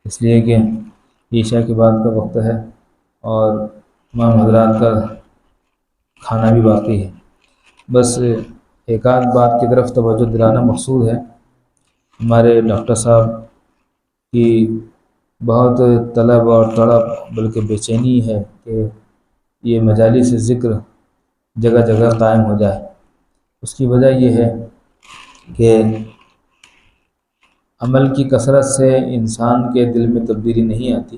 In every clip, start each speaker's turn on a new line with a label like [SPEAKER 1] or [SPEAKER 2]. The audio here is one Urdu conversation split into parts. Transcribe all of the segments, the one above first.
[SPEAKER 1] اس لیے کہ عشاء کے بعد کا وقت ہے اور تمام حضرات کا کھانا بھی باقی ہے۔ بس ایک آدھ بات کی طرف توجہ دلانا مقصود ہے۔ ہمارے ڈاکٹر صاحب کی بہت طلب اور تڑپ بلکہ بے چینی ہے کہ یہ مجالس ذکر جگہ جگہ قائم ہو جائے۔ اس کی وجہ یہ ہے کہ عمل کی کثرت سے انسان کے دل میں تبدیلی نہیں آتی،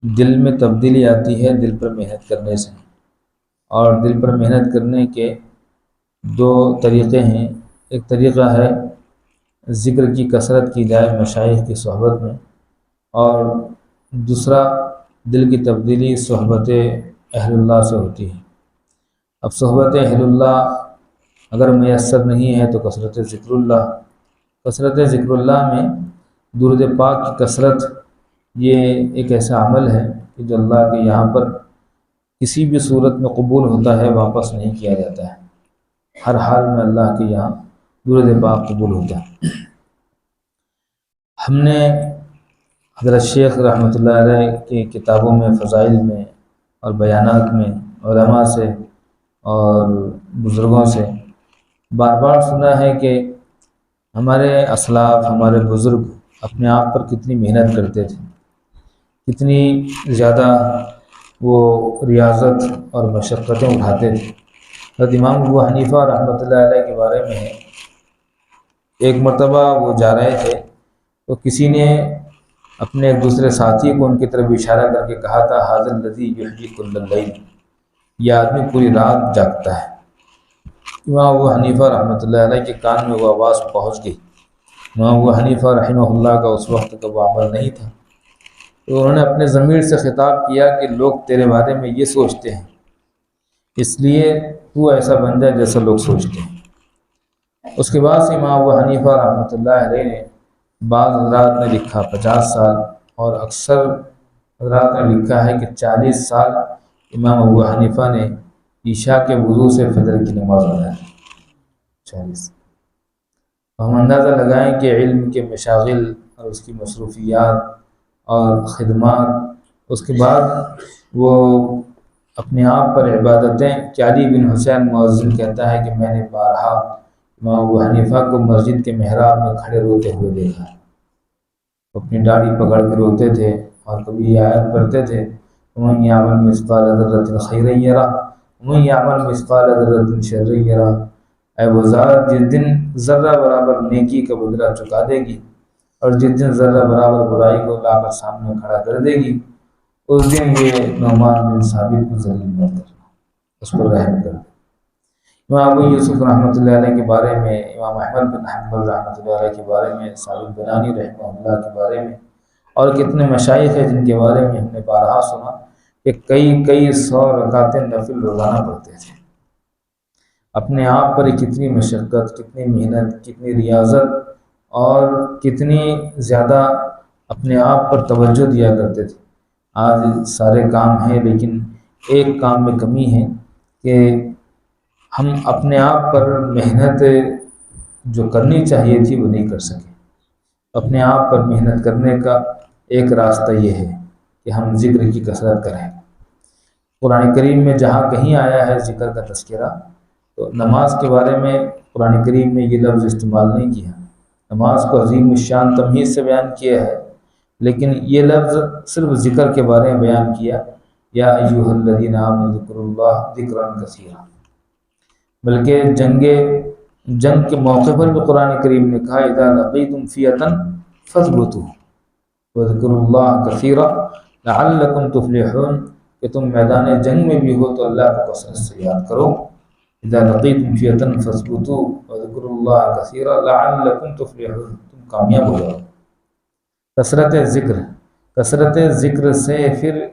[SPEAKER 1] دل میں تبدیلی آتی ہے دل پر محنت کرنے سے۔ اور دل پر محنت کرنے کے دو طریقے ہیں۔ ایک طریقہ ہے ذکر کی کثرت کی جائے مشائخ کی صحبت میں، اور دوسرا دل کی تبدیلی صحبت اہل اللہ سے ہوتی ہے۔ اب صحبت اہل اللہ اگر میسر نہیں ہے تو کثرت ذکر اللہ، کثرت ذکر اللہ میں درود پاک کی کثرت یہ ایک ایسا عمل ہے کہ جو اللہ کے یہاں پر کسی بھی صورت میں قبول ہوتا ہے، واپس نہیں کیا جاتا ہے۔ ہر حال میں اللہ کے یہاں درود پاک قبول ہوتا ہے۔ ہم نے حضرت شیخ رحمۃ اللہ علیہ کی کتابوں میں، فضائل میں اور بیانات میں علماء سے اور بزرگوں سے بار بار سنا ہے کہ ہمارے اسلاف، ہمارے بزرگ اپنے آپ پر کتنی محنت کرتے تھے، کتنی زیادہ وہ ریاضت اور مشقتیں اٹھاتے تھے۔ حضرت امام ابو حنیفہ رحمۃ اللہ علیہ کے بارے میں ہے، ایک مرتبہ وہ جا رہے تھے تو کسی نے اپنے ایک دوسرے ساتھی کو ان کی طرف اشارہ کر کے کہا تھا، ھذا الذی یحیی کل اللیل، یہ آدمی پوری رات جاگتا ہے۔ امام ابو حنیفہ رحمۃ اللہ علیہ کے کان میں وہ آواز پہنچ گئی۔ امام ابو حنیفہ رحمہ اللہ کا اس وقت کا وہ عمل نہیں تھا، تو انہوں نے اپنے ضمیر سے خطاب کیا کہ لوگ تیرے بارے میں یہ سوچتے ہیں، اس لیے تو ایسا بن جائے جیسا لوگ سوچتے ہیں۔ اس کے بعد سے امام ابو حنیفہ رحمۃ اللہ علیہ نے، بعض حضرات نے لکھا 50 سال اور اکثر حضرات نے لکھا ہے کہ 40 سال امام ابو حنیفہ نے عشاء کے وضو سے فجر کی نماز ادا کی۔ 40۔ ہم اندازہ لگائیں کہ علم کے مشاغل اور اس کی مصروفیات اور خدمات، اس کے بعد وہ اپنے آپ پر عبادتیں، کہ علی بن حسین مؤذن کہتا ہے کہ میں نے بارہا امام ابو حنیفہ کو مسجد کے محراب میں کھڑے روتے ہوئے دیکھا۔ اپنی داڑھی پکڑ کے روتے تھے اور کبھی یہ آیت پڑھتے تھے، وَمَن يَعْمَلْ مِثْقَالَ ذَرَّةٍ خَيْرًا يَرَهُ وَمَن يَعْمَلْ مِثْقَالَ ذَرَّةٍ شَرًّا يَرَهُ۔ اے وہ ذات جس دن ذرہ برابر نیکی کا بدلہ چکا دے گی اور جس دن ذرہ برابر برائی کو لا کر سامنے کھڑا کر دے گی، اس دن یہ نعمان بن ثابت کو ذلیل مت کرنا، اس پر رحم کر دے۔ امام ابو یوسف رحمۃ اللہ علیہ کے بارے میں، امام احمد بن حنبل رحمۃ اللہ علیہ کے بارے میں، ثابت بنانی رحمہ اللہ کے بارے میں، اور کتنے مشائخ ہیں جن کے بارے میں ہم نے بارہا سنا کہ کئی 100 رکعتیں نفل روزانہ پڑھتے تھے۔ اپنے آپ پر کتنی مشقت، کتنی محنت، کتنی ریاضت اور کتنی زیادہ اپنے آپ پر توجہ دیا کرتے تھے۔ آج سارے کام ہیں لیکن ایک کام میں کمی ہے کہ ہم اپنے آپ پر محنت جو کرنی چاہیے تھی وہ نہیں کر سکے۔ اپنے آپ پر محنت کرنے کا ایک راستہ یہ ہے کہ ہم ذکر کی کثرت کریں۔ قرآن کریم میں جہاں کہیں آیا ہے ذکر کا تذکرہ، تو نماز کے بارے میں قرآن کریم نے یہ لفظ استعمال نہیں کیا۔ نماز کو عظیم الشان تمہید سے بیان کیا ہے، لیکن یہ لفظ صرف ذکر کے بارے میں بیان کیا، یا ایھا الذین آمنوا اذکروا اللہ ذکرا کثیرا۔ بلکہ جنگ کے موقع پر بھی قرآن کریم نے کہا، اذا لقیتم فئۃ فاثبتوا واذکروا اللہ کثیرا لعلکم تفلحون، کہ تم میدان جنگ میں بھی ہو تو اللہ کو کثرت سے یاد کرو۔ اذا لقیتم فئۃ فاثبتوا واذکروا اللہ کثیرا لعلکم تفلحون، تم کامیاب ہو جاؤ۔ کثرت ذکر سے پھر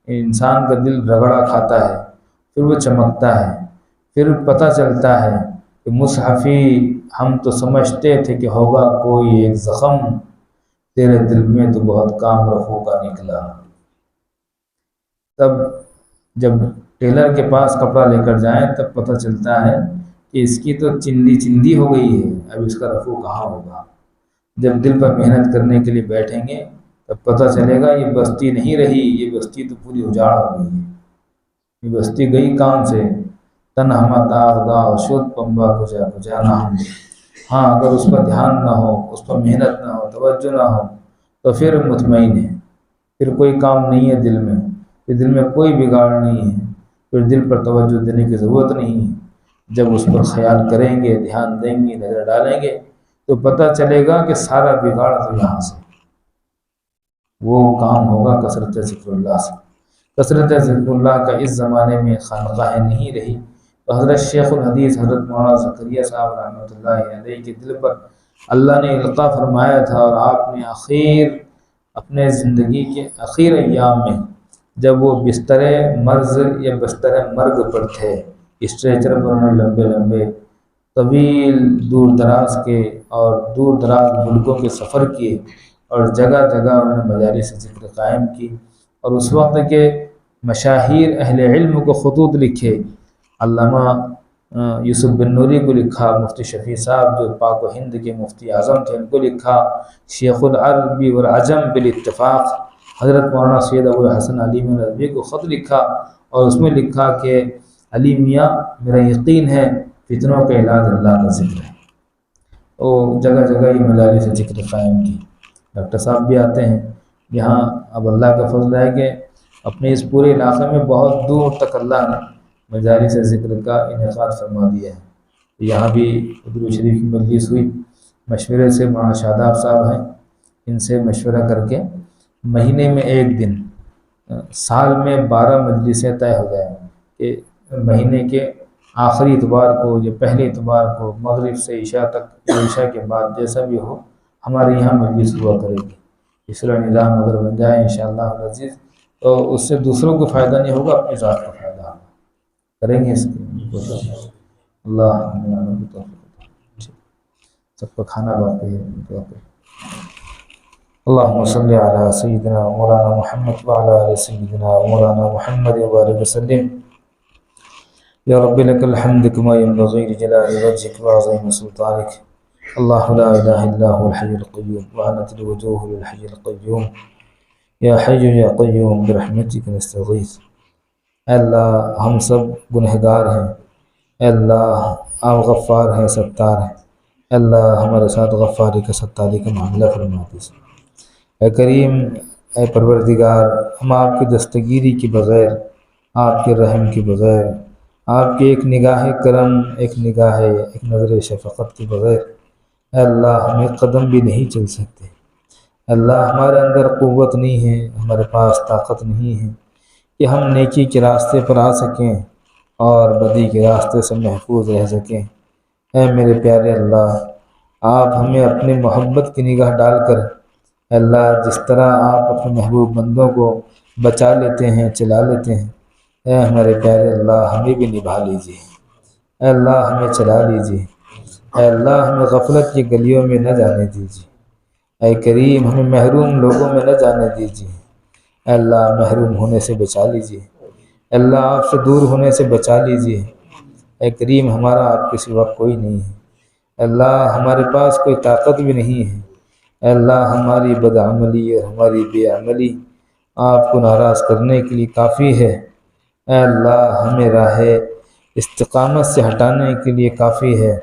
[SPEAKER 1] انسان کا دل رگڑا کھاتا ہے، پھر وہ چمکتا ہے، پھر پتہ چلتا ہے کہ مصحفی ہم تو سمجھتے تھے کہ ہوگا کوئی ایک زخم، تیرے دل میں تو بہت کام رفو کا نکلا۔ تب جب ٹیلر کے پاس کپڑا لے کر جائیں تب پتہ چلتا ہے کہ اس کی تو چندی ہو گئی ہے، اب اس کا رفو کہاں ہوگا۔ جب دل پر محنت کرنے کے لیے بیٹھیں گے تب پتہ چلے گا یہ بستی نہیں رہی، یہ بستی تو پوری اجاڑ ہو گئی ہے، یہ بستی گئی کام سے تن ہما داغ داغ شد پمبا کجا کجا نہ ہم۔ ہاں اگر اس پر دھیان نہ ہو، اس پر محنت نہ ہو، توجہ نہ ہو تو پھر مطمئن ہے، پھر کوئی کام نہیں ہے دل میں، پھر دل میں کوئی بگاڑ نہیں ہے، پھر دل پر توجہ دینے کی ضرورت نہیں ہے۔ جب اس پر خیال کریں گے، دھیان دیں گے، نظر ڈالیں گے تو پتہ چلے گا کہ سارا بگاڑ تو یہاں سے، وہ کام ہوگا کثرت ذکر اللہ سے۔ کثرت ذکر اللہ کا اس زمانے میں خانقاہیں نہیں رہی تو حضرت شیخ الحدیث حضرت مولانا زکریا صاحب رحمۃ اللہ علیہ کے دل پر اللہ نے القاء فرمایا تھا، اور آپ نے اپنے زندگی کے اخیر ایام میں جب وہ بستر مرض یا بستر مرگ پر تھے، اسٹریچر پر انہوں نے لمبے لمبے طویل دور دراز کے اور دور دراز ملکوں کے سفر کیے، اور جگہ جگہ انہوں نے مجالس ذکر قائم کی، اور اس وقت کے مشاہیر اہل علم کو خطوط لکھے، علامہ یوسف بن نوری کو لکھا، مفتی شفیع صاحب جو پاک و ہند کے مفتی اعظم تھے ان کو لکھا، شیخ العربی والعجم بالاتفاق حضرت مولانا سید ابو الحسن علی ندوی کو خط لکھا، اور اس میں لکھا کہ علی میاں میرا یقین ہے فتنوں کا علاج اللہ کا ذکر ہے۔ وہ جگہ جگہ یہ مجالس ذکر قائم کی، ڈاکٹر صاحب بھی آتے ہیں یہاں۔ اب اللہ کا فضل ہے کہ اپنے اس پورے علاقے میں بہت دور تک اللہ نے مجالس ذکر کا انعقاد فرما دیا ہے۔ یہاں بھی درود شریف کی مجلس ہوئی، مشورے سے مولانا شاداب صاحب ہیں، ان سے مشورہ کر کے مہینے میں ایک دن، سال میں 12 مجلسیں طے ہو جائیں کہ مہینے کے آخری اتوار کو یا پہلے اتوار کو مغرب سے عشاء تک، عشاء کے بعد جیسا بھی ہو ہمارے یہاں مجلس ہوا کرے گی۔ اس طرح نظام اگر بن جائے انشاءاللہ العزیز تو اس سے دوسروں کو فائدہ نہیں ہوگا، اپنی ذات کا فائدہ ہوگا۔ کریں گے اس کی کوشش۔ اللہ سب کو کھانا باقی ہے۔ اللہم صلی علی سیدنا مولانا محمد وعلی آل سیدنا مولانا محمد وبارک وسلم۔ یا رب لک الحمد کما ینبغی لجلال وجہک وعظیم سلطانک۔ اللہ لا الہ الا هو الحی القیوم وعنت الوجوہ للحی القیوم یا حی یا قیوم برحمتک نستغیث۔ اے اللہ ہم سب گنہگار ہیں، اے اللہ آپ غفار ہیں، ستار ہیں، اے اللہ ہمارے ساتھ غفاری کا ستاری کا معاملہ فرما دیجیے۔ اے کریم، اے پروردگار، ہم آپ کی دستگیری کے بغیر، آپ کے رحم کے بغیر، آپ کی ایک نگاہ کرم، ایک نظر شفقت کے بغیر اے اللہ ہم ایک قدم بھی نہیں چل سکتے۔ اے اللہ ہمارے اندر قوت نہیں ہے، ہمارے پاس طاقت نہیں ہے کہ ہم نیکی کے راستے پر آ سکیں اور بدی کے راستے سے محفوظ رہ سکیں۔ اے میرے پیارے اللہ، آپ ہمیں اپنی محبت کی نگاہ ڈال کر اے اللہ جس طرح آپ اپنے محبوب بندوں کو بچا لیتے ہیں، چلا لیتے ہیں، اے ہمارے پیارے اللہ ہمیں بھی نبھا لیجیے۔ اے اللہ ہمیں چلا لیجیے، اے اللہ ہمیں غفلت کی گلیوں میں نہ جانے دیجیے، اے کریم ہمیں محروم لوگوں میں نہ جانے دیجیے۔ اے اللہ محروم ہونے سے بچا لیجیے، اے اللہ آپ سے دور ہونے سے بچا لیجیے۔ اے کریم ہمارا آپ کے سوا کوئی نہیں ہے، اے اللہ ہمارے پاس کوئی طاقت بھی نہیں ہے، اے اللہ ہماری بدعملی اور ہماری بے عملی آپ کو ناراض کرنے کے لیے کافی ہے۔ اے اللہ ہمیں راہ استقامت سے ہٹانے کے لیے کافی ہے،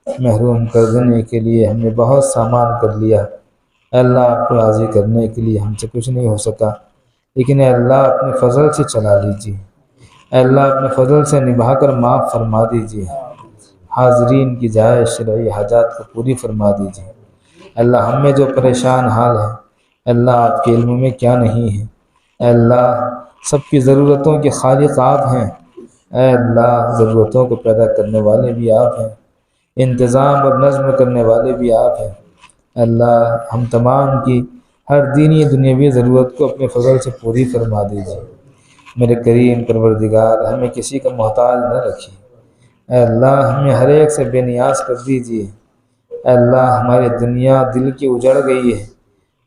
[SPEAKER 1] محروم کر دینے کے لیے ہم نے بہت سامان کر لیا۔ اے اللہ آپ کو راضی کرنے کے لیے ہم سے کچھ نہیں ہو سکا، لیکن اے اللہ اپنے فضل سے چلا لیجیے، اے اللہ اپنے فضل سے نبھا کر معاف فرما دیجیے، حاضرین کی جائز شرعی حاجات کو پوری فرما دیجیے۔ اے اللہ ہم میں جو پریشان حال ہے اے اللہ آپ کے علم میں کیا نہیں ہے، اے اللہ سب کی ضرورتوں کے خالق آپ ہیں، اے اللہ ضرورتوں کو پیدا کرنے والے بھی آپ ہیں، انتظام اور نظم کرنے والے بھی آپ ہیں۔ اے اللہ ہم تمام کی ہر دینی دنیاوی ضرورت کو اپنے فضل سے پوری فرما دیجیے۔ میرے کریم پروردگار ہمیں کسی کا محتاج نہ رکھیے، اے اللہ ہمیں ہر ایک سے بے نیاز کر دیجیے۔ اے اللہ ہماری دنیا دل کی اجڑ گئی ہے،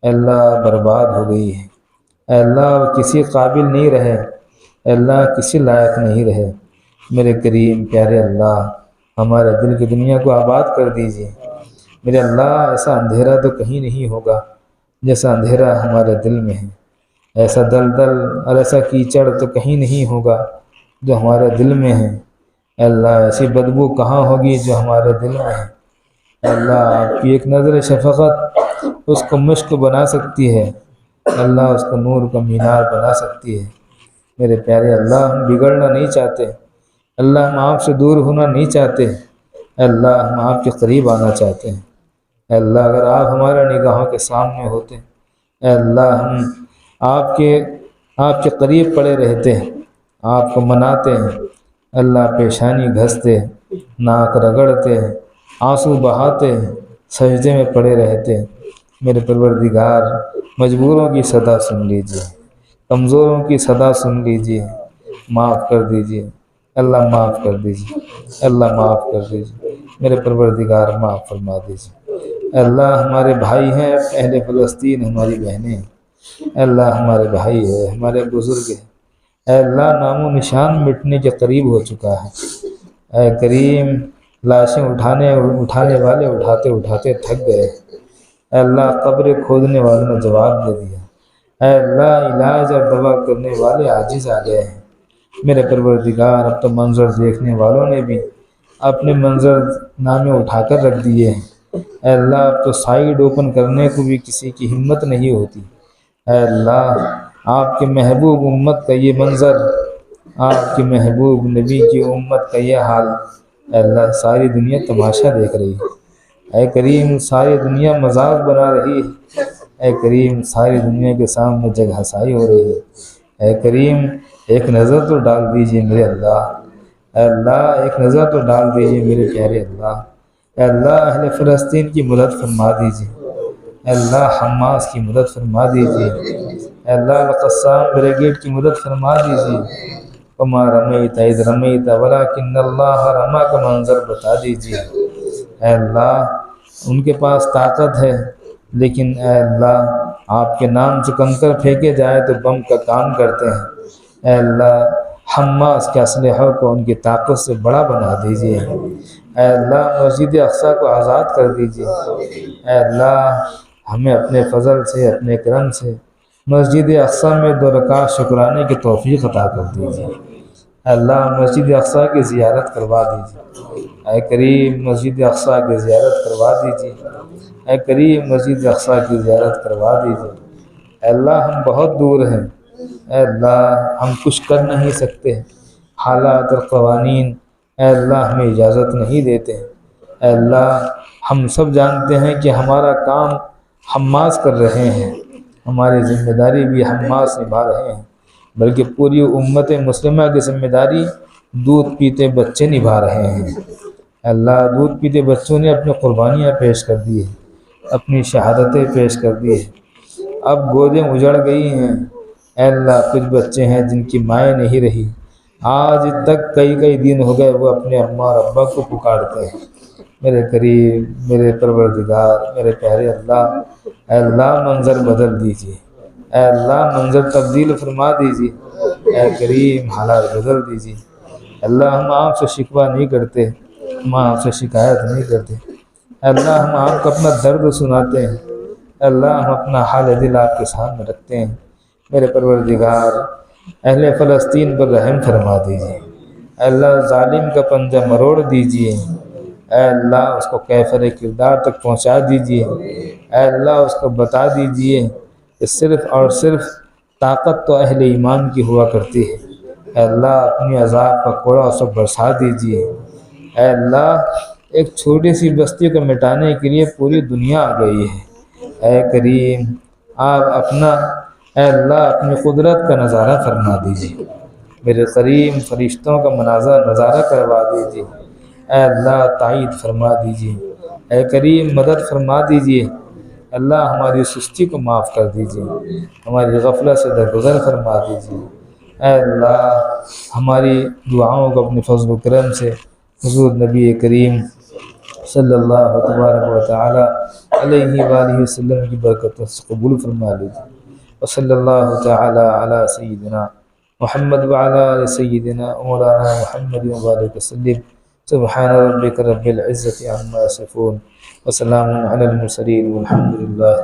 [SPEAKER 1] اے اللہ برباد ہو گئی ہے، اے اللہ وہ کسی قابل نہیں رہے، اے اللہ کسی لائق نہیں رہے۔ میرے کریم پیارے اللہ ہمارے دل کی دنیا کو آباد کر دیجیے، میرے اللہ ایسا اندھیرا تو کہیں نہیں ہوگا جیسا اندھیرا ہمارے دل میں ہے، ایسا دلدل اور ایسا کیچڑ تو کہیں نہیں ہوگا جو ہمارے دل میں ہے۔ اے اللہ ایسی بدبو کہاں ہوگی جو ہمارے دل میں ہے۔ اے اللہ آپ کی ایک نظر شفقت اس کو مشک بنا سکتی ہے، اللہ اس کو نور کا مینار بنا سکتی ہے۔ میرے پیارے اللہ ہم بگڑنا نہیں چاہتے، اللہ ہم آپ سے دور ہونا نہیں چاہتے، اے اللہ ہم آپ کے قریب آنا چاہتے ہیں۔ اے اللہ اگر آپ ہمارے نگاہوں کے سامنے ہوتے، اے اللہ ہم آپ کے قریب پڑے رہتے ہیں، آپ کو مناتے ہیں، اللہ پیشانی گھستے، ناک رگڑتے، آنسو بہاتے، سجدے میں پڑے رہتے۔ میرے پروردگار مجبوروں کی صدا سن لیجیے، کمزوروں کی صدا سن لیجیے، معاف کر دیجیے، اللہ معاف کر دیجیے، اللہ معاف کر دیجیے، میرے پروردگار معاف فرما دیجیے۔ اے اللہ ہمارے بھائی ہیں اہل فلسطین، ہماری بہنیں ہیں، اے اللہ ہمارے بھائی ہے، ہمارے بزرگ ہیں، اے اللہ نام و نشان مٹنے کے قریب ہو چکا ہے۔ اے کریم لاشیں اٹھانے والے اٹھاتے اٹھاتے تھک گئے، اے اللہ قبر کھودنے والوں نے جواب دے دیا، اے اللہ علاج اور دوا کرنے والے عاجز آ گئے ہیں۔ میرے پروردگار اب تو منظر دیکھنے والوں نے بھی اپنے منظر نامے اٹھا کر رکھ دیے ہیں، اے اللہ اب تو سائیڈ اوپن کرنے کو بھی کسی کی ہمت نہیں ہوتی۔ اے اللہ آپ کے محبوب امت کا یہ منظر، آپ کے محبوب نبی کی امت کا یہ حال، اے اللہ ساری دنیا تماشا دیکھ رہی ہے۔ اے کریم ساری دنیا مذاق بنا رہی ہے، اے کریم ساری دنیا کے سامنے جگ ہسائی ہو رہی ہے۔ اے کریم ایک نظر تو ڈال دیجیے میرے اللہ، اے اللہ ایک نظر تو ڈال دیجیے میرے پیارے اللہ۔ اے اللہ اہل فلسطین کی مدد فرما دیجیے، اے اللہ حماس کی مدد فرما دیجیے، اے اللہ القصام بریگیڈ کی مدد فرما دیجیے۔ وما رمیت اذ رمیت ولکن اللہ رمی کا منظر بتا دیجیے۔ اے اللہ ان کے پاس طاقت ہے لیکن اے اللہ آپ کے نام سے کنکر پھینکے جائے تو بم کا کام کرتے ہیں۔ اے اللہ حماس کے اسلحہ کو ان کی طاقت سے بڑا بنا دیجیے۔ اے اللہ مسجد اقصی کو آزاد کر دیجیے۔ اے اللہ ہمیں اپنے فضل سے اپنے کرم سے مسجد اقصی میں 2 رکعت شکرانے کی توفیق عطا کر دیجیے۔ اے اللہ مسجد اقصی کی زیارت کروا دیجیے، اے کریم مسجد اقصی کی زیارت کروا دیجیے، اے کریم مسجد اقصی کی زیارت کروا دیجیے۔ اے اللہ ہم بہت دور ہیں، اے اللہ ہم کچھ کر نہیں سکتے، حالات اور قوانین اے اللہ ہمیں اجازت نہیں دیتے۔ اے اللہ ہم سب جانتے ہیں کہ ہمارا کام حماس کر رہے ہیں، ہماری ذمہ داری بھی حماس نبھا رہے ہیں، بلکہ پوری امت مسلمہ کی ذمہ داری دودھ پیتے بچے نبھا رہے ہیں۔ اے اللہ دودھ پیتے بچوں نے اپنی قربانیاں پیش کر دی ہیں، اپنی شہادتیں پیش کر دی ہیں، اب گودیں اجڑ گئی ہیں۔ اے اللہ کچھ بچے ہیں جن کی مائیں نہیں رہی، آج تک کئی دن ہو گئے وہ اپنے اماں اور ابا کو پکارتے ہیں۔ میرے قریب میرے پروردگار میرے پیارے اللہ، اے اللہ منظر بدل دیجیے، اے اللہ منظر تبدیل فرما دیجیے، اے کریم حالات بدل دیجیے۔ اللہ ہم آپ سے شکوہ نہیں کرتے، ہم آپ سے شکایت نہیں کرتے، اے اللہ ہم آپ کو اپنا درد سناتے ہیں، اے اللہ ہم اپنا حال دل آپ کے سامنے رکھتے ہیں۔ میرے پروردگار اہل فلسطین پر رحم فرما دیجیے، اے اللہ ظالم کا پنجہ مروڑ دیجیے، اے اللہ اس کو کیفر کردار تک پہنچا دیجیے، اے اللہ اس کو بتا دیجیے کہ صرف اور صرف طاقت تو اہل ایمان کی ہوا کرتی ہے۔ اے اللہ اپنی عذاب کا کوڑا اس کو برسا دیجیے۔ اے اللہ ایک چھوٹی سی بستی کو مٹانے کے لیے پوری دنیا آ گئی ہے۔ اے کریم آپ اے اللہ اپنی قدرت کا نظارہ فرما دیجیے، میرے قریب فرشتوں کا نظارہ کروا دیجیے، اے اللہ تائید فرما دیجیے، اے کریم مدد فرما دیجیے۔ اللہ ہماری سستی کو معاف کر دیجیے، ہماری غفلت سے درگزر فرما دیجیے۔ اے اللہ ہماری دعاؤں کو اپنے فضل و کرم سے حضور نبی کریم صلی اللہ تبارک و تعالی علیہ وآلہ وسلم کی برکتوں سے قبول فرما لیجیے۔ وصلی اللہ تعالی علی سیدنا محمد وعلی آل سیدنا مولانا محمد وبارک وسلم۔ سبحان ربک رب العزت عما یصفون وسلام علی المرسلین والحمد للہ.